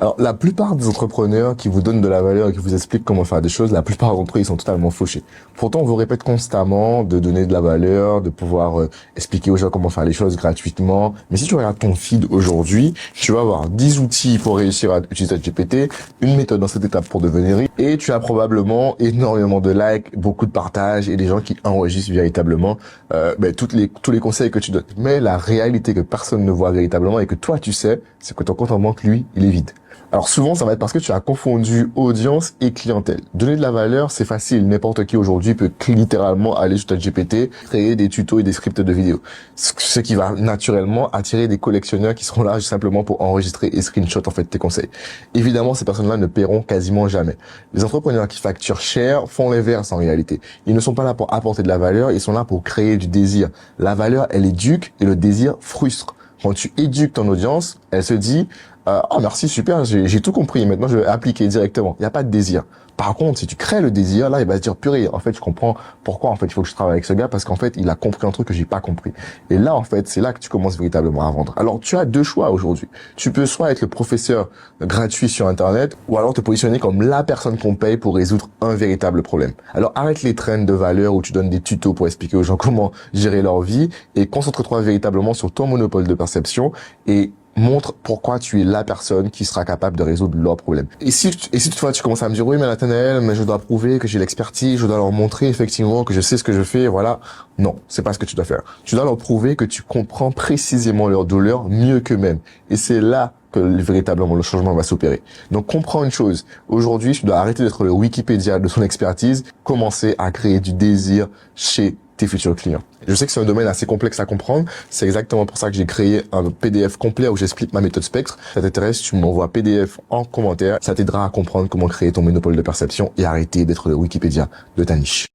Alors, la plupart des entrepreneurs qui vous donnent de la valeur et qui vous expliquent comment faire des choses, la plupart d'entre eux, ils sont totalement fauchés. Pourtant, on vous répète constamment de donner de la valeur, de pouvoir expliquer aux gens comment faire les choses gratuitement. Mais si tu regardes ton feed aujourd'hui, tu vas avoir 10 outils pour réussir à utiliser GPT, une méthode dans cette étape pour devenir riche, et tu as probablement énormément de likes, beaucoup de partages et des gens qui enregistrent véritablement tous les conseils que tu donnes. Mais la réalité que personne ne voit véritablement et que toi tu sais, c'est que ton compte en banque, lui, il est vide. Alors souvent, ça va être parce que tu as confondu audience et clientèle. Donner de la valeur, c'est facile. N'importe qui aujourd'hui peut littéralement aller sur ChatGPT, créer des tutos et des scripts de vidéos. Ce qui va naturellement attirer des collectionneurs qui seront là simplement pour enregistrer et screenshot en fait tes conseils. Évidemment, ces personnes-là ne paieront quasiment jamais. Les entrepreneurs qui facturent cher font l'inverse en réalité. Ils ne sont pas là pour apporter de la valeur, ils sont là pour créer du désir. La valeur, elle éduque et le désir frustre. Quand tu éduques ton audience, elle se dit oh merci, super, j'ai tout compris, maintenant je vais appliquer directement. Il n'y a pas de désir. Par contre, si tu crées le désir, là, il va se dire purée, en fait, je comprends pourquoi en fait il faut que je travaille avec ce gars, parce qu'en fait, il a compris un truc que j'ai pas compris. Et là, en fait, c'est là que tu commences véritablement à vendre. Alors, tu as deux choix aujourd'hui. Tu peux soit être le professeur gratuit sur Internet, ou alors te positionner comme la personne qu'on paye pour résoudre un véritable problème. Alors, arrête les trends de valeur où tu donnes des tutos pour expliquer aux gens comment gérer leur vie et concentre-toi véritablement sur ton monopole de perception et montre pourquoi tu es la personne qui sera capable de résoudre leurs problèmes. Et si toutefois tu commences à me dire oui mais Nathanaël, mais je dois prouver que j'ai l'expertise, je dois leur montrer effectivement que je sais ce que je fais, voilà. Non, c'est pas ce que tu dois faire. Tu dois leur prouver que tu comprends précisément leur douleur mieux qu'eux-mêmes. Et c'est là que véritablement le changement va s'opérer. Donc comprends une chose, aujourd'hui tu dois arrêter d'être le Wikipédia de ton expertise, commencer à créer du désir chez tes futurs clients. Je sais que c'est un domaine assez complexe à comprendre. C'est exactement pour ça que j'ai créé un PDF complet où j'explique ma méthode Spectre. Si ça t'intéresse, tu m'envoies PDF en commentaire. Ça t'aidera à comprendre comment créer ton monopole de perception et arrêter d'être le Wikipédia de ta niche.